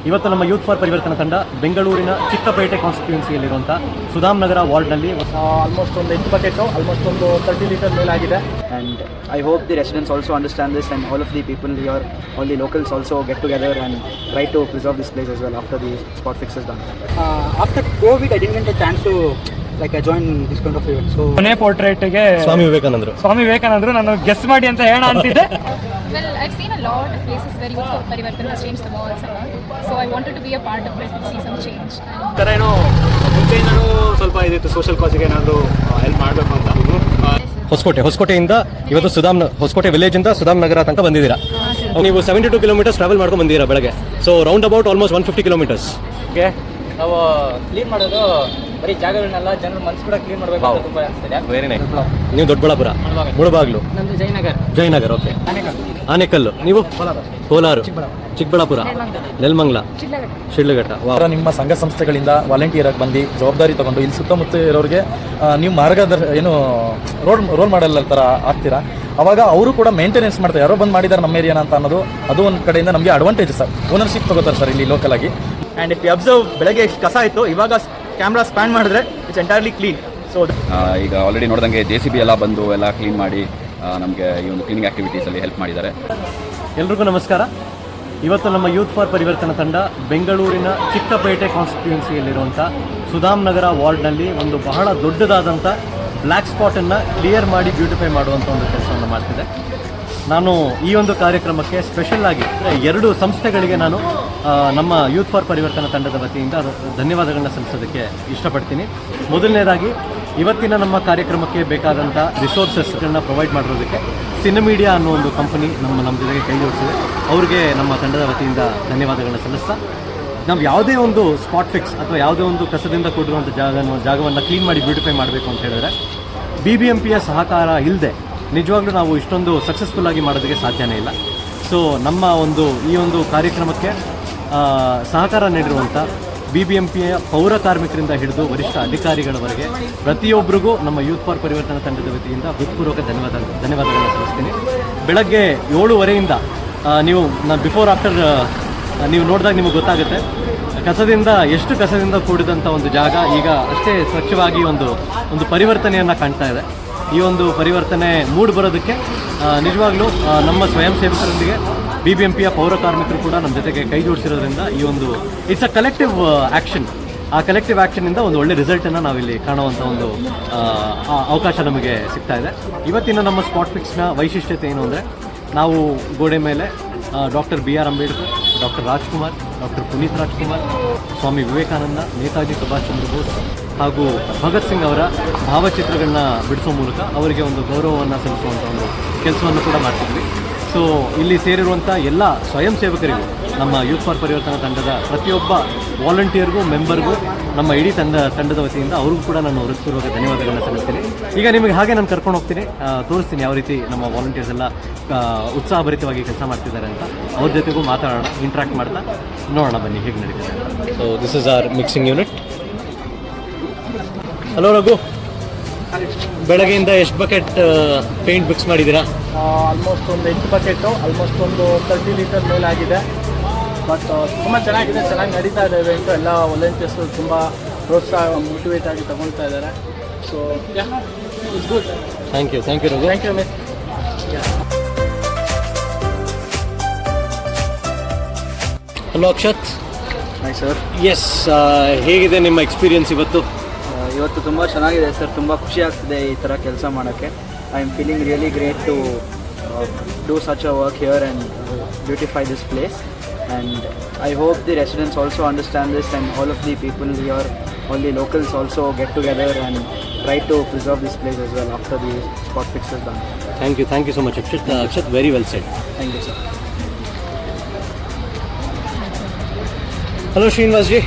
ಇವತ್ತು ನಮ್ಮ youth for ಪರಿವರ್ತನಾ ತಂಡ ಬೆಂಗಳೂರಿನ ಚಿಕ್ಕಪೇಟೆ ಕಾನ್ಸ್ಟಿಟ್ಯೂನ್ಸಿಯಲ್ಲಿರುವಂಥ ಸುಧಾಮ್ ನಗರ ವಾರ್ಡ್ನಲ್ಲಿ ಆಲ್ಮೋಸ್ಟ್ ಒಂದು 8 ಬಕೆಟು ಆಲ್ಮೋಸ್ಟ್ ಒಂದು 30 litre ಮೇಲಾಗಿದೆ. And I hope the residents also understand this, and all of the people here, all the locals also get together and try to preserve this place as well after the spot fix is done. After COVID, I didn't get a chance to join this kind of event. So ಮನೆ ಪೋರ್ಟ್ರೇಟ್ಗೆ ಸ್ವಾಮಿ ವಿವೇಕಾನಂದರು ನಾನು guess ಮಾಡಿ ಅಂತ ಹೇಳೋಣ ಅಂತಿದ್ದೆ. Well, I've seen a lot of places where youth for Parivartan has changed the malls, so I wanted to be a part of it and see some change. ಥರ ಏನೋ ಮುಂಚೆಯಿಂದನೂ ಸ್ವಲ್ಪ ಇದಿತ್ತು, ಸೋಷಲ್ ಕಾಸಿಗೆ ಏನಾದರೂ ಹೆಲ್ಪ್ ಮಾಡಬೇಕು ಅಂತ. ಹೊಸಕೋಟೆಯಿಂದ ಇವತ್ತು ಹೊಸಕೋಟೆ ವಿಲೇಜಿಂದ ಸುಧಾಮ್ ನಗರ ತನಕ ಬಂದಿದ್ದೀರಾ. ನೀವು 72 ಕಿಲೋಮೀಟರ್ಸ್ ಟ್ರಾವೆಲ್ ಮಾಡ್ಕೊಂಡು ಬಂದಿದ್ದೀರಾ ಬೆಳಗ್ಗೆ. So round about almost 150 kilometres. Okay, ನಾವು ಕ್ಲೀನ್ ಮಾಡೋದು ಬರೀ ಜಾಗಗಳನ್ನೆಲ್ಲ ಜನರ ಮನಸ್ಸು ಕೂಡ ಕ್ಲೀನ್ ಮಾಡಬೇಕು ಅಂತ ತುಂಬ ಅನಿಸ್ತಿದೆ. Very nice. ನೀವು ದೊಡ್ಡಬಳ್ಳಾಪುರ, ಮುಳಬಾಗ್ಲು, ನಮ್ಮದು ಜಯನಗರ್. ಓಕೆ, ಆನೇಕಲ್ಲು. ನೀವು ಕೋಲಾರ, ಚಿಕ್ಕಬಳ್ಳಾಪುರ, ನೆಲಮಂಗಲ, ಶಿಡ್ಲಘಟ್ಟ. ನಿಮ್ಮ ಸಂಘ ಸಂಸ್ಥೆಗಳಿಂದ ವಾಲಂಟಿಯರ್ ಆಗಿ ಬಂದು ಜವಾಬ್ದಾರಿ ತಗೊಂಡು ಇಲ್ಲಿ ಸುತ್ತಮುತ್ತ ಇರೋರಿಗೆ ನೀವು ರೋಲ್ ಮಾಡೆಲ್ ಥರ ಆಗ್ತೀರಾ. ಅವಾಗ ಅವರು ಕೂಡ ಮೇಂಟೆನೆನ್ಸ್ ಮಾಡ್ತಾರೆ, ಯಾರೋ ಬಂದು ಮಾಡಿದ್ದಾರೆ ನಮ್ಮ ಏರಿಯಾನ ಅಂತ ಅನ್ನೋದು ಅದು ಒಂದು ಕಡೆಯಿಂದ ನಮಗೆ ಅಡ್ವಾಂಟೇಜ್ ಸರ್. ಓನರ್ಶಿಪ್ ತಗೋತಾರೆ ಸರ್ ಇಲ್ಲಿ ಲೋಕಲ್ ಆಗಿ. ಆ್ಯಂಡ್ ಇಫ್ ಯು ಅಬ್ಸರ್ವ್, ಬೆಳಗ್ಗೆ ಎಷ್ಟು ಕಸ ಇತ್ತು, ಇವಾಗ ಕ್ಯಾಮ್ರಾ ಸ್ಪ್ಯಾನ್ ಮಾಡಿದ್ರೆ ಇಟ್ಸ್ ಎಂಟೈರ್ಲಿ ಕ್ಲೀನ್. ಸೊ ಈಗ ಆಲ್ರೆಡಿ ನೋಡಿದಂಗೆ JCB ಎಲ್ಲ ಬಂದು ಎಲ್ಲ ಕ್ಲೀನ್ ಮಾಡಿ ನಮಗೆ ಈ ಒಂದು ಕ್ಲೀನಿಂಗ್ ಆ್ಯಕ್ಟಿವಿಟೀಸಲ್ಲಿ ಹೆಲ್ಪ್ ಮಾಡಿದ್ದಾರೆ. ಎಲ್ರಿಗೂ ನಮಸ್ಕಾರ. ಇವತ್ತು ನಮ್ಮ ಯೂತ್ ಫಾರ್ ಪರಿವರ್ತನಾ ತಂಡ ಬೆಂಗಳೂರಿನ ಚಿಕ್ಕಪೇಟೆ ಕಾನ್ಸ್ಟಿಟ್ಯೂನ್ಸಿಯಲ್ಲಿರುವಂಥ ಸುಧಾಮ್ ನಗರ ವಾರ್ಡ್ನಲ್ಲಿ ಒಂದು ಬಹಳ ದೊಡ್ಡದಾದಂಥ ಬ್ಲ್ಯಾಕ್ ಸ್ಪಾಟನ್ನು ಕ್ಲಿಯರ್ ಮಾಡಿ ಬ್ಯೂಟಿಫೈ ಮಾಡುವಂಥ ಒಂದು ಕೆಲಸವನ್ನು ಮಾಡ್ತಿದೆ. ನಾನು ಈ ಒಂದು ಕಾರ್ಯಕ್ರಮಕ್ಕೆ ಸ್ಪೆಷಲ್ ಆಗಿ 2 ಸಂಸ್ಥೆಗಳಿಗೆ ನಾನು ನಮ್ಮ ಯೂತ್ ಫಾರ್ ಪರಿವರ್ತನಾ ತಂಡದ ವತಿಯಿಂದ ಧನ್ಯವಾದಗಳನ್ನ ಸಲ್ಲಿಸೋದಕ್ಕೆ ಇಷ್ಟಪಡ್ತೀನಿ. ಮೊದಲನೇದಾಗಿ ಇವತ್ತಿನ ನಮ್ಮ ಕಾರ್ಯಕ್ರಮಕ್ಕೆ ಬೇಕಾದಂಥ ರಿಸೋರ್ಸಸ್ಗಳನ್ನ ಪ್ರೊವೈಡ್ ಮಾಡಿರೋದಕ್ಕೆ ಸಿನಿಮೀಡಿಯಾ ಅನ್ನೋ ಒಂದು ಕಂಪನಿ ನಮ್ಮ ಜೊತೆಗೆ ಕೈ ಜೋಡಿಸಿದೆ. ಅವ್ರಿಗೆ ನಮ್ಮ ತಂಡದ ವತಿಯಿಂದ ಧನ್ಯವಾದಗಳನ್ನ ಸಲ್ಲಿಸ್ತಾ, ನಾವು ಯಾವುದೇ ಒಂದು ಸ್ಪಾಟ್ ಫಿಕ್ಸ್ ಅಥವಾ ಯಾವುದೇ ಒಂದು ಕಸದಿಂದ ಕೂಡಿರುವಂಥ ಜಾಗವನ್ನು ಕ್ಲೀನ್ ಮಾಡಿ ಬ್ಯೂಟಿಫೈ ಮಾಡಬೇಕು ಅಂತ ಹೇಳಿದ್ರೆ BBMPಯ ಸಹಕಾರ ಇಲ್ಲದೆ ನಿಜವಾಗ್ಲೂ ನಾವು ಇಷ್ಟೊಂದು ಸಕ್ಸಸ್ಫುಲ್ಲಾಗಿ ಮಾಡೋದಕ್ಕೆ ಸಾಧ್ಯನೇ ಇಲ್ಲ. ಸೊ ನಮ್ಮ ಈ ಒಂದು ಕಾರ್ಯಕ್ರಮಕ್ಕೆ ಸಹಕಾರ ನೀಡಿರುವಂಥ BBMPಯ ಪೌರ ಕಾರ್ಮಿಕರಿಂದ ಹಿಡಿದು ವರಿಷ್ಠ ಅಧಿಕಾರಿಗಳವರೆಗೆ ಪ್ರತಿಯೊಬ್ಬರಿಗೂ ನಮ್ಮ ಯೂತ್ ಫಾರ್ ಪರಿವರ್ತನಾ ತಂಡದ ವತಿಯಿಂದ ಹೃತ್ಪೂರ್ವಕ ಧನ್ಯವಾದಗಳನ್ನು ಸಲ್ಲಿಸ್ತೀನಿ. ಬೆಳಗ್ಗೆ 7:30 ನೀವು ಬಿಫೋರ್ ಆಫ್ಟರ್ ನೀವು ನೋಡಿದಾಗ ನಿಮಗೆ ಗೊತ್ತಾಗುತ್ತೆ ಎಷ್ಟು ಕಸದಿಂದ ಕೂಡಿದಂಥ ಒಂದು ಜಾಗ ಈಗ ಅಷ್ಟೇ ಸ್ವಚ್ಛವಾಗಿ ಒಂದು ಪರಿವರ್ತನೆಯನ್ನು ಕಾಣ್ತಾ ಇದೆ. ಈ ಒಂದು ಪರಿವರ್ತನೆ ಬರೋದಕ್ಕೆ ನಿಜವಾಗ್ಲೂ ನಮ್ಮ ಸ್ವಯಂ ಸೇವಕರೊಂದಿಗೆ BBMPಯ ಪೌರ ಕಾರ್ಮಿಕರು ಕೂಡ ನಮ್ಮ ಜೊತೆಗೆ ಕೈ ಜೋಡಿಸಿರೋದ್ರಿಂದ ಇಟ್ಸ್ ಅ ಕಲೆಕ್ಟಿವ್ ಆ್ಯಕ್ಷನ್. ಆ ಕಲೆಕ್ಟಿವ್ ಆ್ಯಕ್ಷನಿಂದ ಒಂದು ಒಳ್ಳೆ ರಿಸಲ್ಟನ್ನು ನಾವಿಲ್ಲಿ ಕಾಣುವಂಥ ಒಂದು ಅವಕಾಶ ನಮಗೆ ಸಿಗ್ತಾ ಇದೆ. ಇವತ್ತಿನ ನಮ್ಮ ಸ್ಪಾಟ್ ಫಿಕ್ಸ್ನ ವೈಶಿಷ್ಟ್ಯತೆ ಏನು ಅಂದರೆ, ನಾವು ಗೋಡೆ ಮೇಲೆ doctor BR Ambedkar, doctor Rajkumar, doctor Puneeth Rajkumar, Swami Vivekananda, Netaji Subhash Chandra Bose ಹಾಗೂ ಭಗತ್ ಸಿಂಗ್ ಅವರ ಭಾವಚಿತ್ರಗಳನ್ನ ಬಿಡಿಸೋ ಮೂಲಕ ಅವರಿಗೆ ಒಂದು ಗೌರವವನ್ನು ಸಲ್ಲಿಸುವಂಥ ಒಂದು ಕೆಲಸವನ್ನು ಕೂಡ ಮಾಡ್ತಿದ್ವಿ. ಸೊ ಇಲ್ಲಿ ಸೇರಿರುವಂಥ ಎಲ್ಲ ಸ್ವಯಂ ಸೇವಕರಿಗೂ, ನಮ್ಮ ಯೂತ್ ಫಾರ್ ಪರಿವರ್ತನಾ ತಂಡದ ಪ್ರತಿಯೊಬ್ಬ ವಾಲಂಟಿಯರ್ಗೂ ಮೆಂಬರ್ಗೂ ನಮ್ಮ ಇಡೀ ತಂಡದ ವತಿಯಿಂದ ಅವ್ರಿಗೂ ಕೂಡ ನಾನು ಹೃತ್ಪೂರ್ವಕ ಧನ್ಯವಾದಗಳನ್ನ ಸಲ್ಲಿಸ್ತೀನಿ. ಈಗ ನಿಮಗೆ ಹಾಗೆ ನಾನು ಕರ್ಕೊಂಡು ಹೋಗ್ತೀನಿ, ತೋರಿಸ್ತೀನಿ ಯಾವ ರೀತಿ ನಮ್ಮ ವಾಲಂಟಿಯರ್ಸ್ ಎಲ್ಲ ಉತ್ಸಾಹಭರಿತವಾಗಿ ಕೆಲಸ ಮಾಡ್ತಿದ್ದಾರೆ ಅಂತ. ಅವ್ರ ಜೊತೆಗೂ ಮಾತಾಡೋಣ, ಇಂಟ್ರಾಕ್ಟ್ ಮಾಡ್ತಾ ನೋಡೋಣ ಬನ್ನಿ ಹೇಗೆ ನಡೀತಿದೆ ಅಂತ. So this is R mixing unit. Hello Raghu, ಬೆಳಗ್ಗೆಯಿಂದ ಎಷ್ಟು ಬಕೆಟ್ ಪೇಂಟ್ ಮಿಕ್ಸ್ ಮಾಡಿದ್ದೀರಾ? ಆಲ್ಮೋಸ್ಟ್ ಒಂದು 8 ಬಕೆಟು ಆಲ್ಮೋಸ್ಟ್ ಒಂದು 30 ಲೀಟರ್ ಮೇಲಾಗಿದೆ. ಬಟ್ ತುಂಬ ಚೆನ್ನಾಗಿದೆ, ಚೆನ್ನಾಗಿ ನಡೀತಾ ಇದೆ ಇವೆಂಟು. ಎಲ್ಲ ವಾಲಂಟಿಯರ್ಸು ತುಂಬ ಪ್ರೋತ್ಸಾಹ, ಮೋಟಿವೇಟ್ ಆಗಿ ತಗೊಳ್ತಾ ಇದ್ದಾರೆ. So it's good. Thank you Raghu. Thank you miss. Hello Akshat. Hi sir. Yes, ಹೇಗಿದೆ ನಿಮ್ಮ ಎಕ್ಸ್ಪೀರಿಯನ್ಸ್ ಇವತ್ತು? ಇವತ್ತು ತುಂಬ ಚೆನ್ನಾಗಿದೆ ಸರ್, ತುಂಬ ಖುಷಿ ಆಗ್ತಿದೆ ಈ ಥರ ಕೆಲಸ ಮಾಡೋಕ್ಕೆ. I am feeling really great to do such a work here and beautify this place. And I hope the residents also understand this, and all of the people here, all the locals also get together and try to preserve this place as well after the spot fix is done. Thank you so much Akshat, very well said. Thank you sir. Hello Srinivas ji.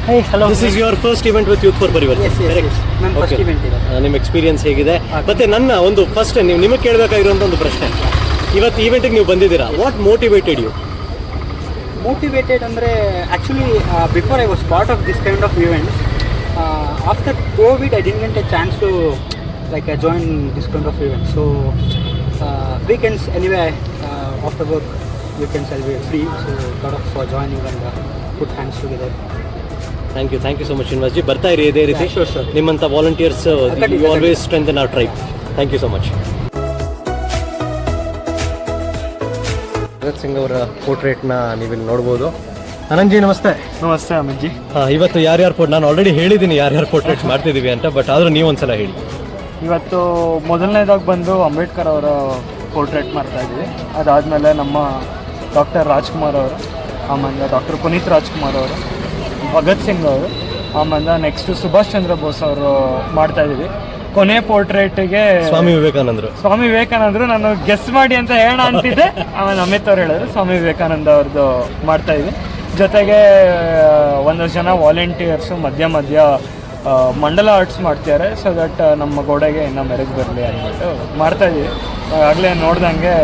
Hey, hello. This is your first event with Youth for Parivartan. Yes. ನನ್ನ first event ಇದೆ. ನಿಮ್ಮ experience ಹೇಗಿದೆ? ಮತ್ತೆ ನನ್ನ ಒಂದು first ನಿಮಗೆ ಕೇಳಬೇಕಾಗಿರುವಂಥ ಒಂದು ಪ್ರಶ್ನೆ, ಇವತ್ತು ಈವೆಂಟಿಗೆ ನೀವು ಬಂದಿದ್ದೀರಾ, ವಾಟ್ ಮೋಟಿವೇಟೆಡ್ ಯು? ಮೋಟಿವೇಟೆಡ್ ಅಂದರೆ actually before I was part of this kind of events. After Covid I didn't get a chance to join this kind of events. So weekends anyway, after work weekends will be free, so lot of joining and put hands together. Thank you so much Srinivas ji. ಬರ್ತಾ ಇರಿ ಇದೇ ರೀತಿ. Sure, sir. ನಿಮ್ಮಂಥ volunteers you always strengthen our tribe. Thank you so much. Bhagat Singh ಅವರ ಪೋರ್ಟ್ರೇಟ್ನ ನೀವಿಲ್ಲಿ ನೋಡ್ಬೋದು. Ananth G ನಮಸ್ತೆ. ನಮಸ್ತೆ ಅಮಿತ್ ಜಿ. ಇವತ್ತು ಯಾರ್ಯಾರು ನಾನು ಆಲ್ರೆಡಿ ಹೇಳಿದ್ದೀನಿ ಯಾರ್ಯಾರು ಪೋರ್ಟ್ರೇಟ್ಸ್ ಮಾಡ್ತಿದ್ದೀವಿ ಅಂತ, ಬಟ್ ಆದರೂ ನೀವು ಒಂದ್ಸಲ ಹೇಳಿ. ಇವತ್ತು ಮೊದಲನೇದಾಗಿ ಬಂದು ಅಂಬೇಡ್ಕರ್ ಅವರ ಪೋರ್ಟ್ರೇಟ್ ಮಾಡ್ತಾ ಇದ್ದೀವಿ. ಅದಾದಮೇಲೆ ನಮ್ಮ ಡಾಕ್ಟರ್ ರಾಜ್ಕುಮಾರ್ ಅವರು, ಆಮೇಲೆ ಡಾಕ್ಟರ್ ಪುನೀತ್ ರಾಜ್ಕುಮಾರ್ ಅವರು, ಭಗತ್ ಸಿಂಗ್ ಅವರು, ಆಮೇಲೆ ನೆಕ್ಸ್ಟ್ ಸುಭಾಷ್ ಚಂದ್ರ ಬೋಸ್ ಅವರು ಮಾಡ್ತಾ ಇದ್ದೀವಿ. ಕೊನೆ ಪೋರ್ಟ್ರೇಟಿಗೆ ಸ್ವಾಮಿ ವಿವೇಕಾನಂದರು. ನಾನು ಗೆಸ್ ಮಾಡಿ ಅಂತ ಹೇಳೋಣ ಅಂತಿದ್ದೆ, ಆಮೇಲೆ ಅಮಿತ್ ಅವ್ರು ಹೇಳಿದ್ರು ಸ್ವಾಮಿ ವಿವೇಕಾನಂದ ಅವ್ರದ್ದು ಮಾಡ್ತಾ ಇದ್ವಿ. ಜೊತೆಗೆ ಒಂದಷ್ಟು ಜನ ವಾಲಂಟಿಯರ್ಸು ಮಧ್ಯ ಮಂಡಲ ಆರ್ಟ್ಸ್ ಮಾಡ್ತಿದ್ದಾರೆ, ಸೊ ದಟ್ ನಮ್ಮ ಗೋಡೆಗೆ ಇನ್ನೂ ಮೆರುಗು ಬರಲಿ ಅಂದ್ಬಿಟ್ಟು ಮಾಡ್ತಾಯಿದ್ದೀವಿ. ಆಗಲೇ ನೋಡ್ದಂಗೆ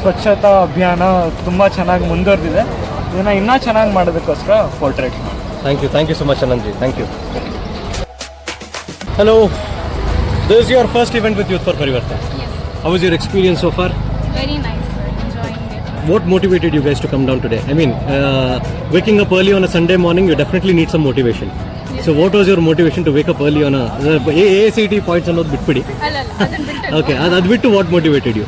ಸ್ವಚ್ಛತಾ ಅಭಿಯಾನ ತುಂಬ ಚೆನ್ನಾಗಿ ಮುಂದುವರೆದಿದೆ. ಇದನ್ನು ಇನ್ನೂ ಚೆನ್ನಾಗಿ ಮಾಡೋದಕ್ಕೋಸ್ಕರ ಪೋರ್ಟ್ರೇಟ್ ಮಾಡಿ. Thank you so much Anant ji. Thank you. Hello, this is your first event with youth for Parivartan. Yes. How was your experience so far? Very nice, sir. Enjoying it. What motivated you guys to come down today? I mean, waking up early on a Sunday morning, you definitely need some motivation. Yes. So what was your motivation to wake up early on a AACT points ಅನ್ನೋದು ಬಿಟ್ಬಿಡಿ. ಅಲ್ಲ ಅದನ್ನ ಬಿಟ್ಟು. Okay, ಅದು ಬಿಟ್ಟು what motivated you?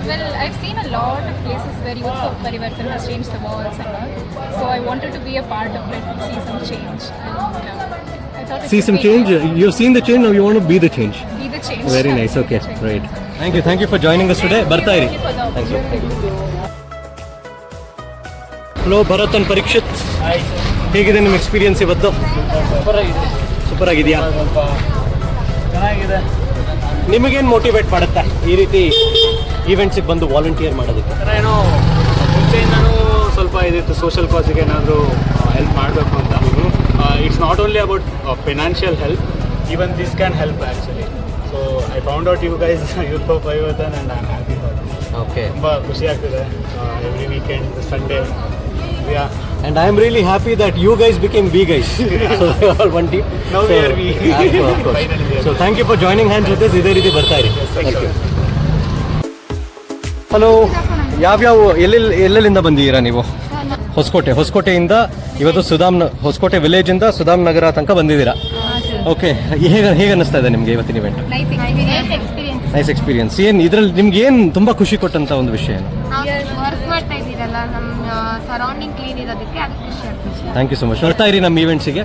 Well, I've seen a lot of places where Youth for Parivartan has changed the walls and all. So I wanted to be a part of it, see some change. And I thought it See would some be change? nice. You've seen the change, now you want to be the change. Be the change. Very nice, okay, right. Thank you for joining us today. ಬರ್ತಾ ಇರಿ. Thank you for the opportunity. Hello Bharat and Parikshit, ಹೇಗಿದೆ ನಿಮ್ಮ experience ಇವತ್ತು? Super ಆಗಿದೆಯಾ? ಚೆನ್ನಾಗಿದೆ. ನಿಮಗೇನು motivate ಮಾಡುತ್ತೆ ಈ ರೀತಿ ಈವೆಂಟ್ಸಿಗೆ ಬಂದು ವಾಲಂಟಿಯರ್ ಮಾಡೋದಕ್ಕೆ? ಏನೋ ಮುಂಚೆಯಿಂದನೂ ಸ್ವಲ್ಪ ಇದಿತ್ತು, ಸೋಷಲ್ ಕಾಸಿಗೆ ಏನಾದರೂ ಹೆಲ್ಪ್ ಮಾಡಬೇಕು ಅಂತ. It's not only about financial help, even this can help actually. So I found out you guys youth for Parivartan and I am happy for this. Okay, ತುಂಬ ಖುಷಿ ಆಗ್ತಿದೆ. Every weekend Sunday and I am really happy that you guys became we guys. So we all one team. Now we are we. Of course. Finally we are. So thank you for joining hands with us. ಇದೇ ರೀತಿ ಬರ್ತಾ ಇರಿ. Thank you. Hello, ಯಾವ್ಯಾವ ಎಲ್ಲೆಲ್ಲಿಂದ ಬಂದಿದ್ದೀರಾ ನೀವು? ಹೊಸಕೋಟೆಯಿಂದ ಇವತ್ತು ಹೊಸಕೋಟೆ ವಿಲೇಜಿಂದ ಸುಧಾಮ್ ನಗರ ತನಕ ಬಂದಿದ್ದೀರಾ. ಓಕೆ, ಹೇಗೆ ಅನ್ನಿಸ್ತಾ ಇದೆ ನಿಮಗೆ ಇವತ್ತಿನ ಇವೆಂಟ್? Nice experience. ಏನು ಇದರಲ್ಲಿ ನಿಮ್ಗೆ ಏನು ತುಂಬ ಖುಷಿ ಕೊಟ್ಟಂತ ಒಂದು ವಿಷಯ ಏನು? ವರ್ಕ್ ಮಾಡ್ತಾ ಇದ್ದೀರಲ್ಲ, ನಮ್ಮ ಸರೌಂಡಿಂಗ್ ಕ್ಲೀನ್ ಇರೋದಕ್ಕೆ ಅದು ಖುಷಿ ಆಗ್ತದೆ. Thank you so much. ಬರ್ತಾ ಇರಿ ನಮ್ಮ ಈವೆಂಟ್ಸಿಗೆ.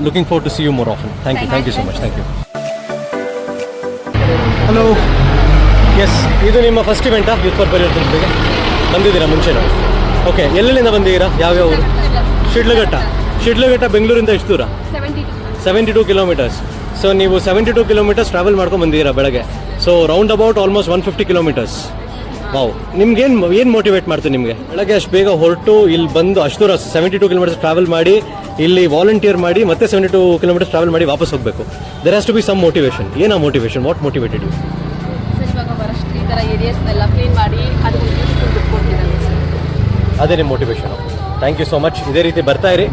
Looking forward to see you more often. Thank you so much. Thank you. Hello, yes, ಇದು ನಿಮ್ಮ ಫಸ್ಟ್ ಇವೆಂಟಾ ಯೂತ್ ಫಾರ್ ಪರಿವರ್ತನ್ ಜೊತೆಗೆ ಬಂದಿದ್ದೀರಾ ಮುಂಚೆನೂ? ಓಕೆ, ಎಲ್ಲೆಲ್ಲಿಂದ ಬಂದಿದ್ದೀರಾ? ಯಾವ್ಯಾವ ಊರು? ಶಿಡ್ಲಘಟ್ಟ ಬೆಂಗಳೂರಿಂದ ಎಷ್ಟು ದೂರ? 72 ಕಿಲೋಮೀಟರ್ಸ್. ಸೊ ನೀವು 72 ಕಿಲೋಮೀಟರ್ಸ್ ಟ್ರಾವೆಲ್ ಮಾಡ್ಕೊಂಡು ಬಂದಿದ್ದೀರಾ ಬೆಳಗ್ಗೆ. So round about almost 150 kilometres. Wow, ಏನು ಮೋಟಿವೇಟ್ ಮಾಡ್ತೀವಿ ನಿಮಗೆ? ಬೆಳಗ್ಗೆ ಅಷ್ಟು ಬೇಗ ಹೊರಟು ಇಲ್ಲಿ ಬಂದು ಅಷ್ಟು ದೂರ 72 ಕಿಲೋಮೀಟರ್ಸ್ ಟ್ರಾವೆಲ್ ಮಾಡಿ ಇಲ್ಲಿ ವಾಲಂಟಿಯರ್ ಮಾಡಿ ಮತ್ತೆ 72 ಕಿಲೋಮೀಟರ್ಸ್ ಟ್ರಾವೆಲ್ ಮಾಡಿ ವಾಪಸ್ ಹೋಗಬೇಕು. There has to be some motivation. ಏನಾ ಮೋಟಿವೇಶನ್? What motivated you? ಇವಾಗ ಬರೋಷ್ಟು ಈ ಥರ ಏರಿಯಾಸ್ನೆಲ್ಲ ಕ್ಲೀನ್ ಮಾಡಿ ಅದು ಅದೇ ನಿಮ್ಮ motivation. Thank you so much. ಇದೇ ರೀತಿ ಬರ್ತಾ ಇರಿ.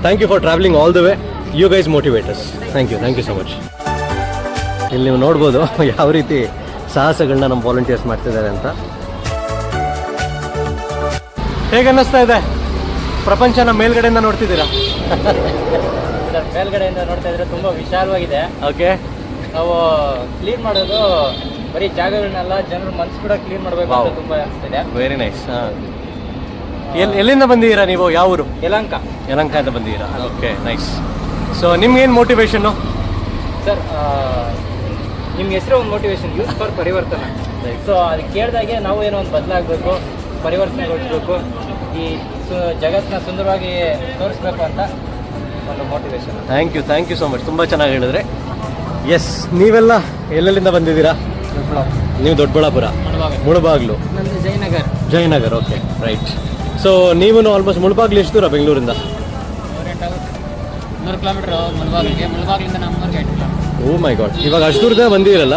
Thank you for travelling all the way. You guys motivators. Thank you so much. ಇಲ್ಲಿ ನೀವು ನೋಡ್ಬೋದು ಯಾವ ರೀತಿ ಸಾಹಸಗಳನ್ನ ನಮ್ಮ ವಾಲಂಟಿಯರ್ಸ್ ಮಾಡ್ತಿದ್ದಾರೆ ಅಂತ. ಹೇಗೆ ಅನ್ನಿಸ್ತಾ ಇದೆ? ಪ್ರಪಂಚನ ಮೇಲ್ಗಡೆಯಿಂದ ನೋಡ್ತಿದ್ದೀರಾ? ಸರ್, ಮೇಲ್ಗಡೆಯಿಂದ ನೋಡ್ತಾ ಇದ್ರೆ ತುಂಬ ವಿಶಾಲವಾಗಿದೆ. ಓಕೆ, ನಾವು ಕ್ಲೀನ್ ಮಾಡೋದು ಬರೀ ಜಾಗಗಳನ್ನೆಲ್ಲ ಜನರ ಮನಸ್ಸು ಕೂಡ ಕ್ಲೀನ್ ಮಾಡಬೇಕು ಅಂತ ತುಂಬ ಅನಿಸ್ತಿದೆ. Very nice. ಎಲ್ಲಿಂದ ಬಂದಿದ್ದೀರಾ ನೀವು? ಯಾವ ಊರು? ಯಲಹಂಕದಿಂದ ಬಂದಿದ್ದೀರಾ? Okay, nice. ಸೊ ನಿಮ್ಗೇನು ಮೋಟಿವೇಶನ್ನು? ಸರ್, ನಿಮ್ಮ ಹೆಸರು ಒಂದು motivation, youth for Parivartana. So ಅದು ಕೇಳಿದಾಗೆ ನಾವು ಏನೋ ಒಂದು ಬದಲಾಗಬೇಕು, ಪರಿವರ್ತನೆಗೊಳಿಸ್ಬೇಕು, ಈ ಜಗತ್ತನ್ನ ಸುಂದರವಾಗಿ ತೋರಿಸ್ಬೇಕು ಅಂತ ಒಂದು motivation. Thank you so much. ತುಂಬ ಚೆನ್ನಾಗಿ ಹೇಳಿದ್ರೆ. ಎಸ್, ನೀವೆಲ್ಲ ಎಲ್ಲೆಲ್ಲಿಂದ ಬಂದಿದ್ದೀರಾ? ನೀವು Doddaballapur, Mulbagal, Jayanagar. Okay, right. So ನೀವು ಆಲ್ಮೋಸ್ಟ್ ಮುಳಬಾಗ್ಲು ಎಷ್ಟು ದೂರ ಬೆಂಗಳೂರಿಂದ? 100 ಕಿಲೋಮೀಟರ್ ಮುಳಬಾಗ್ಲಿಂದ ನಮ್ಮೂರಿಗೆ 8 ಕಿಲೋಮೀಟರ್. ಓ ಮೈ ಗಾಡ್, ಇವಾಗ ಅಷ್ಟು ದೂರದ ಬಂದಿರಲ್ಲ.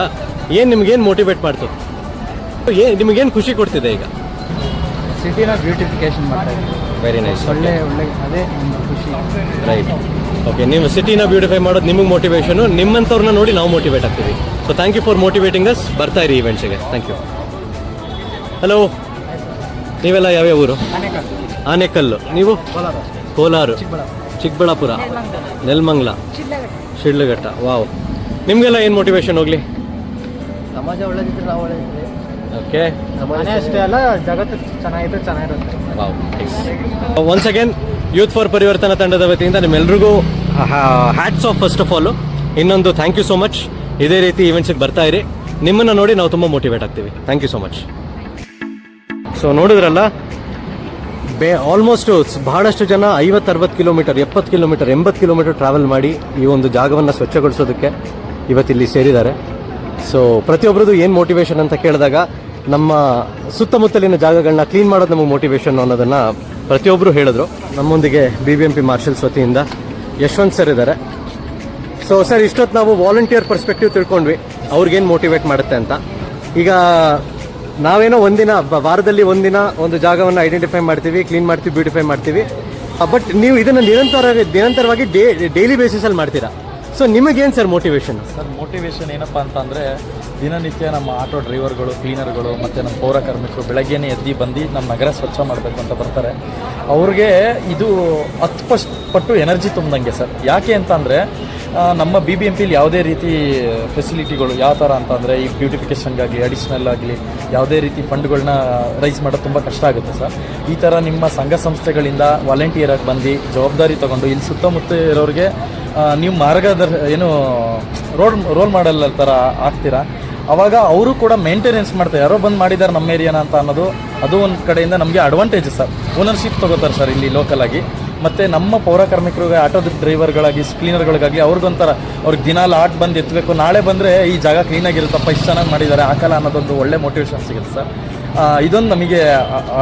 ನಿಮ್ಗೇನು ಮೋಟಿವೇಟ್ ಮಾಡ್ತು? ನಿಮಗೇನು ಖುಷಿ ಕೊಡ್ತಿದೆ ಈಗ? ಸಿಟಿನ ಬ್ಯೂಟಿಫಿಕೇಶನ್ ಮಾಡ್ತಾ ಇದ್ದೀವಿ. Very nice. ಒಳ್ಳೆ ಅದೇ ಒಂದು ಖುಷಿ. ರೈಟ್. ಓಕೆ, ನೀವು ಸಿಟಿನ ಬ್ಯೂಟಿಫೈ ಮಾಡೋದು ನಿಮಗೆ ಮೋಟಿವೇಶನು. ನಿಮ್ಮಂಥವ್ರನ್ನ ನೋಡಿ ನಾವು ಮೋಟಿವೇಟ್ ಆಗ್ತೀವಿ. So thank you for motivating us. ಬರ್ತಾ ಇರಿ ಈವೆಂಟ್ಸಿಗೆ. Thank you. ಹಲೋ, ನೀವೆಲ್ಲ ಯಾವ್ಯಾವ ಊರು? ಆನೇಕಲ್ಲು. ನೀವು? ಕೋಲಾರ, ಚಿಕ್ಕಬಳ್ಳಾಪುರ, ನೆಲಮಂಗಲ, ಶಿಡ್ಲಘಟ್ಟ. ವಾವ್. ನಿಮಗೆಲ್ಲ ಏನು ಮೋಟಿವೇಶನ್ ಹೋಗಲಿ? ಸಮಾಜ ಒಳ್ಳೆದಿದ್ರೆ ನಾವು ಒಳ್ಳೆದಿದ್ರೆ ಓಕೆ. ಮನೆ ಅಷ್ಟೇ ಅಲ್ಲ, ಜಗತ್ತು ಚೆನ್ನಾಗಿದ್ರೆ ಚೆನ್ನಾಗಿರುತ್ತೆ. Wow. Once again youth for Parivartana ತಂಡದ ವತಿಯಿಂದ ನಿಮ್ಮೆಲ್ರಿಗೂ hats off first of all. ಇನ್ನೊಂದು ಥ್ಯಾಂಕ್ ಯು ಸೋ ಮಚ್. ಇದೇ ರೀತಿ ಈವೆಂಟ್ಸಿಗೆ ಬರ್ತಾ ಇರಿ. ನಿಮ್ಮನ್ನು ನೋಡಿ ನಾವು ತುಂಬ ಮೋಟಿವೇಟ್ ಆಗ್ತೀವಿ. Thank you so much. So ನೋಡಿದ್ರಲ್ಲ, ಆಲ್ಮೋಸ್ಟ್ ಬಹಳಷ್ಟು ಜನ 50-60 ಕಿಲೋಮೀಟರ್, 70 ಕಿಲೋಮೀಟರ್, 80 ಕಿಲೋಮೀಟರ್ ಟ್ರಾವೆಲ್ ಮಾಡಿ ಈ ಒಂದು ಜಾಗವನ್ನು ಸ್ವಚ್ಛಗೊಳಿಸೋದಕ್ಕೆ ಇವತ್ತಿಲ್ಲಿ ಸೇರಿದ್ದಾರೆ. ಸೊ ಪ್ರತಿಯೊಬ್ಬರದು ಏನು ಮೋಟಿವೇಶನ್ ಅಂತ ಕೇಳಿದಾಗ, ನಮ್ಮ ಸುತ್ತಮುತ್ತಲಿನ ಜಾಗಗಳನ್ನ ಕ್ಲೀನ್ ಮಾಡೋದು ನಮಗೆ ಮೋಟಿವೇಶನ್ ಅನ್ನೋದನ್ನು ಪ್ರತಿಯೊಬ್ಬರು ಹೇಳಿದ್ರು. ನಮ್ಮೊಂದಿಗೆ BBMP ಮಾರ್ಷಲ್ಸ್ ವತಿಯಿಂದ ಯಶವಂತ್ ಸರ್ ಇದ್ದಾರೆ. ಸೊ ಸರ್, ಇಷ್ಟೊತ್ತು ನಾವು ವಾಲಂಟಿಯರ್ ಪರ್ಸ್ಪೆಕ್ಟಿವ್ ತಿಳ್ಕೊಂಡ್ವಿ, ಅವ್ರಿಗೇನು ಮೋಟಿವೇಟ್ ಮಾಡುತ್ತೆ ಅಂತ. ಈಗ ನಾವೇನೋ ಒಂದಿನ, ವಾರದಲ್ಲಿ ಒಂದಿನ ಒಂದು ಜಾಗವನ್ನು ಐಡೆಂಟಿಫೈ ಮಾಡ್ತೀವಿ, ಕ್ಲೀನ್ ಮಾಡ್ತೀವಿ, ಬ್ಯೂಟಿಫೈ ಮಾಡ್ತೀವಿ. ಬಟ್ ನೀವು ಇದನ್ನು ನಿರಂತರವಾಗಿ ಡೈಲಿ ಬೇಸಿಸಲ್ಲಿ ಮಾಡ್ತೀರಾ. ಸೊ ನಿಮಗೇನು ಸರ್ ಮೋಟಿವೇಶನ್? ಸರ್ ಮೋಟಿವೇಶನ್ ಏನಪ್ಪ ಅಂತಂದರೆ, ದಿನನಿತ್ಯ ನಮ್ಮ ಆಟೋ ಡ್ರೈವರ್ಗಳು, ಕ್ಲೀನರ್ಗಳು ಮತ್ತು ನಮ್ಮ ಪೌರ ಕಾರ್ಮಿಕರು ಬೆಳಗ್ಗೆನೇ ಎದ್ದು ಬಂದು ನಮ್ಮ ನಗರ ಸ್ವಚ್ಛ ಮಾಡಬೇಕು ಅಂತ ಬರ್ತಾರೆ. ಅವ್ರಿಗೆ ಇದು 10 ಪಟ್ಟು ಎನರ್ಜಿ ತುಂಬ್ದಂಗೆ ಸರ್. ಯಾಕೆ ಅಂತ ಅಂದರೆ, ನಮ್ಮ BBMPಲಿ ಯಾವುದೇ ರೀತಿ ಫೆಸಿಲಿಟಿಗಳು ಯಾವ ಥರ ಅಂತಂದರೆ, ಈ ಬ್ಯೂಟಿಫಿಕೇಷನ್ಗಾಗಲಿ, ಅಡಿಷ್ನಲ್ ಆಗಲಿ ಯಾವುದೇ ರೀತಿ ಫಂಡ್ಗಳನ್ನ ರೈಸ್ ಮಾಡೋದು ತುಂಬ ಕಷ್ಟ ಆಗುತ್ತೆ ಸರ್. ಈ ಥರ ನಿಮ್ಮ ಸಂಘ ಸಂಸ್ಥೆಗಳಿಂದ ವಾಲಂಟಿಯರಾಗಿ ಬಂದು ಜವಾಬ್ದಾರಿ ತೊಗೊಂಡು ಇಲ್ಲಿ ಸುತ್ತಮುತ್ತ ಇರೋರಿಗೆ ನೀವು ರೋಲ್ ಮಾಡಲ್ ಥರ ಆಗ್ತೀರಾ. ಆವಾಗ ಅವರು ಕೂಡ ಮೇಂಟೆನೆನ್ಸ್ ಮಾಡ್ತಾರೆ. ಯಾರೋ ಬಂದು ಮಾಡಿದ್ದಾರೆ ನಮ್ಮ ಏರಿಯಾನ ಅಂತ ಅನ್ನೋದು, ಅದು ಒಂದು ಕಡೆಯಿಂದ ನಮಗೆ ಅಡ್ವಾಂಟೇಜ್ ಸರ್. ಓನರ್ಶಿಪ್ ತೊಗೋತಾರೆ ಸರ್ ಇಲ್ಲಿ ಲೋಕಲಾಗಿ. ಮತ್ತು ನಮ್ಮ ಪೌರ ಕಾರ್ಮಿಕರಿಗೆ, ಆಟೋ ಡ್ರೈವರ್ಗಳಾಗಿ, ಕ್ಲೀನರ್ಗಳಿಗಾಗಿ ಅವ್ರಿಗೆ ದಿನ ಲಾಟ್ ಬಂದು ಎತ್ತಬೇಕು. ನಾಳೆ ಬಂದರೆ ಈ ಜಾಗ ಕ್ಲೀನಾಗಿರುತ್ತಪ್ಪ, ಇಷ್ಟು ಚೆನ್ನಾಗಿ ಮಾಡಿದ್ದಾರೆ, ಹಾಕಲ್ಲ ಅನ್ನೋದೊಂದು ಒಳ್ಳೆ ಮೋಟಿವೇಶನ್ ಸಿಗುತ್ತೆ ಸರ್. ಇದೊಂದು ನಮಗೆ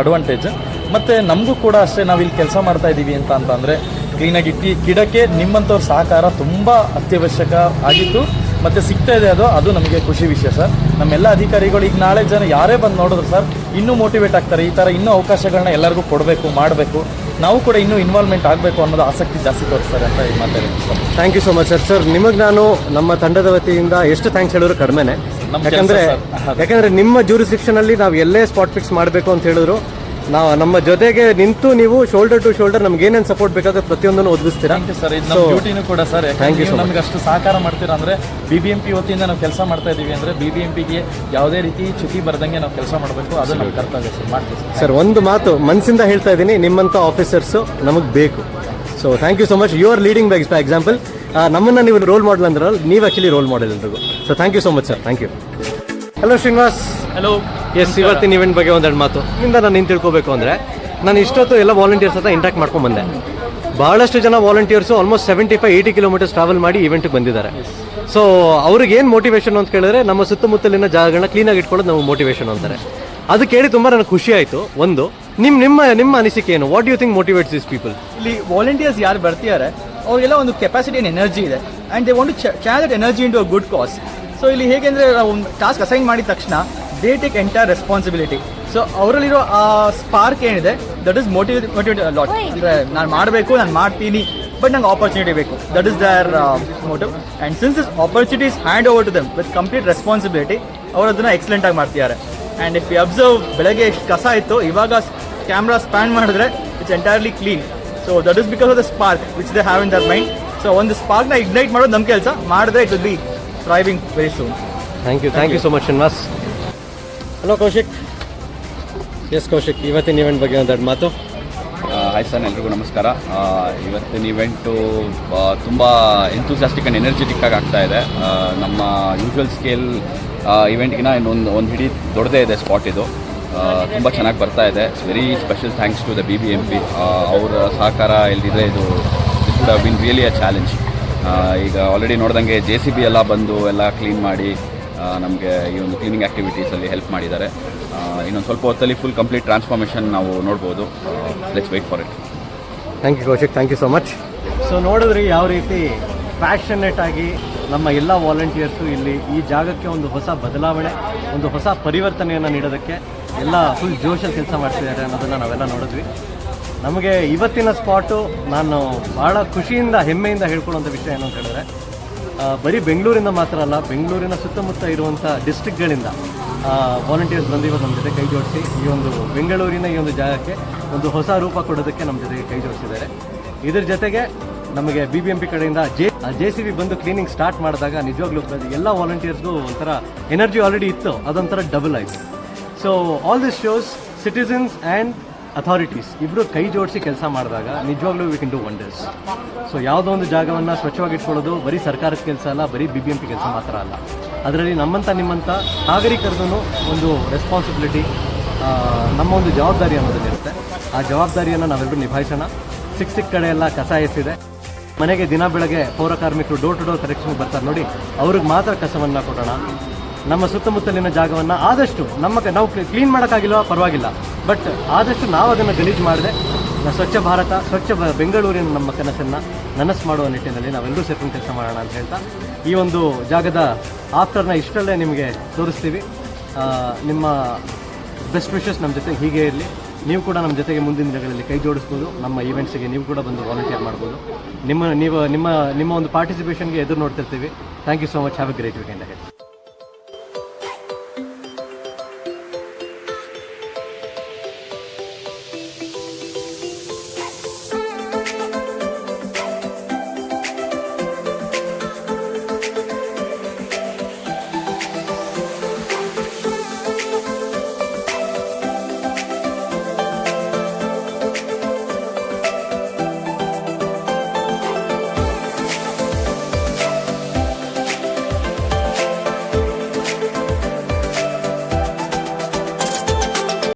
ಅಡ್ವಾಂಟೇಜ್. ಮತ್ತು ನಮಗೂ ಕೂಡ ಅಷ್ಟೇ, ನಾವಿಲ್ಲಿ ಕೆಲಸ ಮಾಡ್ತಾ ಇದ್ದೀವಿ ಅಂತಂದರೆ ಕ್ಲೀನಾಗಿ ಗಿಡಕ್ಕೆ ನಿಮ್ಮಂಥವ್ರ ಸಹಕಾರ ತುಂಬ ಅತ್ಯವಶ್ಯಕ ಆಗಿತ್ತು ಮತ್ತು ಸಿಗ್ತಾ ಇದೆ. ಅದು ನಮಗೆ ಖುಷಿ ವಿಷಯ ಸರ್. ನಮ್ಮೆಲ್ಲ ಅಧಿಕಾರಿಗಳು ಈಗ ನಾಳೆ ಜನ ಯಾರೇ ಬಂದು ನೋಡಿದ್ರು ಸರ್, ಇನ್ನೂ ಮೋಟಿವೇಟ್ ಆಗ್ತಾರೆ. ಈ ಥರ ಇನ್ನೂ ಅವಕಾಶಗಳನ್ನ ಎಲ್ಲರಿಗೂ ಕೊಡಬೇಕು, ಮಾಡಬೇಕು, ನಾವು ಕೂಡ ಇನ್ನೂ ಇನ್ವಾಲ್ವ್ಮೆಂಟ್ ಆಗಬೇಕು ಅನ್ನೋದು ಆಸಕ್ತಿ ಜಾಸ್ತಿ ತೋರಿಸ್ತಾರೆ ಅಂತ ಈ ಮಾತಾಡಿದ್ದೀನಿ. Thank you so much sir. Sir, ನಿಮಗೆ ನಾನು ನಮ್ಮ ತಂಡದ ವತಿಯಿಂದ ಎಷ್ಟು ಥ್ಯಾಂಕ್ಸ್ ಹೇಳಿದ್ರು ಕಡಿಮೆನೆ. ಯಾಕಂದರೆ ನಿಮ್ಮ ಜ್ಯೂರಿಸ್ಡಿಕ್ಷನಲ್ಲಿ ನಾವು ಎಲ್ಲೇ ಸ್ಪಾಟ್ ಫಿಕ್ಸ್ ಮಾಡಬೇಕು ಅಂತ ಹೇಳಿದ್ರು, ನಮ್ಮ ಜೊತೆಗೆ ನಿಂತು ನೀವು ಶೋಲ್ಡರ್ ಟು ಶೋಲ್ಡರ್ ನಮ್ಗೆ ಏನೇನು ಸಪೋರ್ಟ್ ಬೇಕಾದ್ರೆ ಪ್ರತಿಯೊಂದನ್ನು ಒದಗಿಸ್ತೀರಾ ಸರ್. ಇದು ನಮ್ಮ ಡ್ಯೂಟಿನೂ ಕೂಡ ಸರ್. ನಮ್ಗೆ ಅಷ್ಟು ಸಹಕಾರ ಮಾಡ್ತೀರಾ ಅಂದರೆ, BBMP ವತಿಯಿಂದ ನಾವು ಕೆಲಸ ಮಾಡ್ತಾ ಇದ್ದೀವಿ ಅಂದರೆ BBMPಗೆ ಯಾವುದೇ ರೀತಿ ಚ್ಯುತಿ ಬರ್ದಂಗೆ ನಾವು ಕೆಲಸ ಮಾಡಬೇಕು, ಅದು ನಮ್ಮ ಕರ್ತವ್ಯ ಸರ್. ಮಾಡ್ತೀವಿ ಸರ್. ಒಂದು ಮಾತು ಮನಸ್ಸಿಂದ ಹೇಳ್ತಾ ಇದ್ದೀನಿ, ನಿಮ್ಮಂಥ ಆಫೀಸರ್ಸು ನಮಗೆ ಬೇಕು. So thank you so much. You are leading by example. ನಮ್ಮನ್ನು ನೀವು ರೋಲ್ ಮಾಡಲ್ ಅಂದ್ರಲ್ಲ, ನೀವು ಆ್ಯಕ್ಚುಲಿ ರೋಲ್ ಮಾಡೆಲ್ ಎಲ್ರಿಗೂ. So thank you so much sir. Thank you. Hello Srinivas. Hello. Yes, ಇವತ್ತಿನ ಇವೆಂಟ್ ಬಗ್ಗೆ ಒಂದೆರಡು ಮಾತು ನಿಮ್ಮಿಂದ ನಾನು ಏನು ತಿಳ್ಕೊಬೇಕು ಅಂದರೆ, ನಾನು ಇಷ್ಟೊತ್ತು ಎಲ್ಲ ವಾಲಂಟಿಯರ್ಸ್ ಹತ್ರ ಇಂಟ್ಯಾಕ್ಟ್ ಮಾಡ್ಕೊಂಡು ಬಂದೆ. ಭಾಳಷ್ಟು ಜನ ವಾಲಂಟಿಯರ್ಸು ಆಲ್ಮೋಸ್ಟ್ 75-80 ಕಿಲೋಮೀಟರ್ಸ್ ಟ್ರಾವೆಲ್ ಮಾಡಿ ಈವೆಂಟ್ಗೆ ಬಂದಿದ್ದಾರೆ. ಸೊ ಅವ್ರಿಗೆ ಏನು ಮೋಟಿವೇಶನ್ ಅಂತ ಕೇಳಿದ್ರೆ, ನಮ್ಮ ಸುತ್ತಮುತ್ತಲಿನ ಜಾಗಗಳನ್ನ ಕ್ಲೀನಾಗಿ ಇಟ್ಕೊಳ್ಳೋದು ನಮ್ಮ ಮೋಟಿವೇಶನ್ ಅಂತಾರೆ. ಅದು ಕೇಳಿ ತುಂಬ ನನಗೆ ಖುಷಿ ಆಯಿತು. ಒಂದು ನಿಮ್ಮ ಅನಿಸಿಕೆ ಏನು? What you think motivates this people? ಇಲ್ಲಿ ವಾಲಂಟಿಯರ್ಸ್ ಯಾರು ಬರ್ತಿದ್ದಾರೆ ಅವ್ರಿಗೆಲ್ಲ ಒಂದು ಕೆಪಾಸಿಟಿ ಆ್ಯಂಡ್ ಎನರ್ಜಿ ಇದೆ, and they want to channel that energy into a good cause. So ಇಲ್ಲಿ ಹೇಗೆ ಅಂದರೆ, ಒಂದು ಟಾಸ್ಕ್ ಅಸೈನ್ ಮಾಡಿದ ತಕ್ಷಣ they take entire responsibility. So ಅವರಲ್ಲಿರೋ ಆ ಸ್ಪಾರ್ಕ್ ಏನಿದೆ, ದಟ್ ಇಸ್ ಮೋಟಿವೇಟ್ ಲಾಟ್. ಅಂದರೆ ನಾನು ಮಾಡಬೇಕು, ನಾನು ಮಾಡ್ತೀನಿ, ಬಟ್ ನಂಗೆ ಆಪರ್ಚುನಿಟಿ ಬೇಕು. That is their motive. And since this opportunity is hand over to them with complete responsibility, ಅವರು ಅದನ್ನು ಎಕ್ಸಲೆಂಟಾಗಿ ಮಾಡ್ತಿದ್ದಾರೆ. ಆ್ಯಂಡ್ ಇಫ್ ಯು ಅಬ್ಸರ್ವ್, ಬೆಳಗ್ಗೆ ಎಷ್ಟು ಕಸ ಇತ್ತು, ಇವಾಗ ಕ್ಯಾಮ್ರಾ ಸ್ಪ್ಯಾನ್ ಮಾಡಿದ್ರೆ it's entirely clean. So that is because of the spark which they have in their mind. So ಒಂದು ಸ್ಪಾರ್ಕ್ನ ಇಗ್ನೈಟ್ ಮಾಡೋದು ನಮ್ಮ ಕೆಲಸ. ಮಾಡಿದ್ರೆ it will be thriving very soon. Thank you so much Srinivas. Hello Kaushik. Yes Kaushik, ಇವತ್ತಿನ event ಬಗ್ಗೆ ಒಂದೆರಡು ಮಾತು. ಹಾಯ್ ಸರ್, ಎಲ್ರಿಗೂ ನಮಸ್ಕಾರ. ಇವತ್ತಿನ ಇವೆಂಟು ತುಂಬ ಎಂಥೂಸಿಯಾಸ್ಟಿಕ್ ಆ್ಯಂಡ್ ಎನರ್ಜೆಟಿಕ್ ಆಗಿ ಆಗ್ತಾ ಇದೆ. ನಮ್ಮ ಯೂಶ್ವಲ್ ಸ್ಕೇಲ್ ಇವೆಂಟ್ಗಿನ ಒಂದು ಹಿಡಿ ದೊಡ್ಡದೇ ಇದೆ ಸ್ಪಾಟ್ ಇದು. ತುಂಬ ಚೆನ್ನಾಗಿ ಬರ್ತಾ ಇದೆ. It's very special thanks to the BBMP. ಅವರ ಸಹಕಾರ ಇಲ್ಲದಿದ್ದರೆ ಇದು would have been really a challenge. ಈಗ ಆಲ್ರೆಡಿ ನೋಡ್ದಂಗೆ JCB ಎಲ್ಲ ಬಂದು ಎಲ್ಲ ಕ್ಲೀನ್ ಮಾಡಿ ನಮಗೆ ಈ ಒಂದು ಕ್ಲೀನಿಂಗ್ ಆ್ಯಕ್ಟಿವಿಟೀಸಲ್ಲಿ ಹೆಲ್ಪ್ ಮಾಡಿದ್ದಾರೆ. ಇನ್ನೊಂದು ಸ್ವಲ್ಪ ಹೊತ್ತಲ್ಲಿ ಫುಲ್ ಕಂಪ್ಲೀಟ್ ಟ್ರಾನ್ಸ್ಫಾರ್ಮೇಷನ್ ನಾವು ನೋಡ್ಬೋದು. Let's wait for it. Thank you Kaushik, thank you so much. So ನೋಡಿದ್ರಿ ಯಾವ ರೀತಿ ಪ್ಯಾಷನೇಟ್ ಆಗಿ ನಮ್ಮ ಎಲ್ಲ ವಾಲಂಟಿಯರ್ಸು ಇಲ್ಲಿ ಈ ಜಾಗಕ್ಕೆ ಒಂದು ಹೊಸ ಬದಲಾವಣೆ, ಒಂದು ಹೊಸ ಪರಿವರ್ತನೆಯನ್ನು ನೀಡೋದಕ್ಕೆ ಎಲ್ಲ ಫುಲ್ ಜೋಶಲ್ಲಿ ಕೆಲಸ ಮಾಡ್ತಿದ್ದಾರೆ ಅನ್ನೋದನ್ನು ನಾವೆಲ್ಲ ನೋಡಿದ್ವಿ. ನಮಗೆ ಇವತ್ತಿನ ಸ್ಪಾಟು ನಾನು ಭಾಳ ಖುಷಿಯಿಂದ, ಹೆಮ್ಮೆಯಿಂದ ಹೇಳ್ಕೊಳ್ಳೋಂಥ ವಿಷಯ ಏನು ಅಂತ ಹೇಳಿದ್ರೆ, ಬರೀ ಬೆಂಗಳೂರಿಂದ ಮಾತ್ರ ಅಲ್ಲ, ಬೆಂಗಳೂರಿನ ಸುತ್ತಮುತ್ತ ಇರುವಂಥ ಡಿಸ್ಟ್ರಿಕ್ಟ್ಗಳಿಂದ ವಾಲಂಟಿಯರ್ಸ್ ಬಂದು ಇವತ್ತು ನಮ್ಮ ಜೊತೆ ಕೈ ಜೋಡಿಸಿ ಈ ಒಂದು ಬೆಂಗಳೂರಿನ ಈ ಒಂದು ಜಾಗಕ್ಕೆ ಒಂದು ಹೊಸ ರೂಪ ಕೊಡೋದಕ್ಕೆ ನಮ್ಮ ಜೊತೆಗೆ ಕೈ ಜೋಡಿಸಿದ್ದಾರೆ. ಇದ್ರ ಜೊತೆಗೆ ನಮಗೆ BBMP ಕಡೆಯಿಂದ JCB ಬಂದು ಕ್ಲೀನಿಂಗ್ ಸ್ಟಾರ್ಟ್ ಮಾಡಿದಾಗ ನಿಜವಾಗ್ಲೂ ಎಲ್ಲ ವಾಲಂಟಿಯರ್ಸ್ಗೂ ಒಂಥರ ಎನರ್ಜಿ ಆಲ್ರೆಡಿ ಇತ್ತು, ಅದೊಂಥರ ಡಬಲ್ ಆಯಿತು. So all this shows citizens and authorities ಇಬ್ಬರು ಕೈ ಜೋಡಿಸಿ ಕೆಲಸ ಮಾಡಿದಾಗ ನಿಜವಾಗ್ಲೂ we can do wonders. So ಯಾವುದೋ ಒಂದು ಜಾಗವನ್ನು ಸ್ವಚ್ಛವಾಗಿ ಇಟ್ಕೊಳ್ಳೋದು ಬರೀ ಸರ್ಕಾರದ ಕೆಲಸ ಅಲ್ಲ, ಬರೀ BBMP ಕೆಲಸ ಮಾತ್ರ ಅಲ್ಲ. ಅದರಲ್ಲಿ ನಮ್ಮಂಥ ನಿಮ್ಮಂಥ ನಾಗರಿಕರದ್ದು ಒಂದು ರೆಸ್ಪಾನ್ಸಿಬಿಲಿಟಿ, ನಮ್ಮ ಒಂದು ಜವಾಬ್ದಾರಿ ಅನ್ನೋದನ್ನಿರುತ್ತೆ. ಆ ಜವಾಬ್ದಾರಿಯನ್ನು ನಾವೆಲ್ಲರೂ ನಿಭಾಯಿಸೋಣ. ಸಿಕ್ಕ ಕಡೆ ಎಲ್ಲ ಕಸ ಎಸಿದೆ. ಮನೆಗೆ ದಿನ ಬೆಳಗ್ಗೆ ಪೌರ ಕಾರ್ಮಿಕರು ಡೋರ್ ಟು ಡೋರ್ ಕಲೆಕ್ಷನ್ಗೆ ಬರ್ತಾರೆ ನೋಡಿ, ಅವ್ರಿಗೆ ಮಾತ್ರ ಕಸವನ್ನು ಕೊಡೋಣ. ನಮ್ಮ ಸುತ್ತಮುತ್ತಲಿನ ಜಾಗವನ್ನು ಆದಷ್ಟು ನಾವು ಕ್ಲೀನ್ ಮಾಡೋಕ್ಕಾಗಿಲ್ಲ ಪರವಾಗಿಲ್ಲ, ಬಟ್ ಆದಷ್ಟು ನಾವು ಅದನ್ನು ಗಲೀಜು ಮಾಡದೆ ಸ್ವಚ್ಛ ಭಾರತ, ಸ್ವಚ್ಛ ಬೆಂಗಳೂರಿನ ನಮ್ಮ ಕನಸನ್ನು ನನಸು ಮಾಡುವ ನಿಟ್ಟಿನಲ್ಲಿ ನಾವೆಲ್ಲರೂ ಸೇರ್ಕೊಂಡು ಕೆಲಸ ಮಾಡೋಣ ಅಂತ ಹೇಳ್ತಾ ಈ ಒಂದು ಜಾಗದ ಆಫ್ಟರ್ನ ಇಷ್ಟಲ್ಲೇ ನಿಮಗೆ ತೋರಿಸ್ತೀವಿ. ನಿಮ್ಮ ಬೆಸ್ಟ್ ವಿಶಸ್ ನಮ್ಮ ಜೊತೆ ಹೀಗೆ ಇರಲಿ. ನೀವು ಕೂಡ ನಮ್ಮ ಜೊತೆಗೆ ಮುಂದಿನ ದಿನಗಳಲ್ಲಿ ಕೈ ಜೋಡಿಸ್ಬೋದು. ನಮ್ಮ ಈವೆಂಟ್ಸಿಗೆ ನೀವು ಕೂಡ ಬಂದು ವಾಲಂಟಿಯರ್ ಮಾಡ್ಬೋದು. ನಿಮ್ಮ ಒಂದು ಪಾರ್ಟಿಸಿಪೇಷನ್ಗೆ ಎದುರು ನೋಡ್ತಿರ್ತೀವಿ. Thank you so much. Have a great weekend ahead.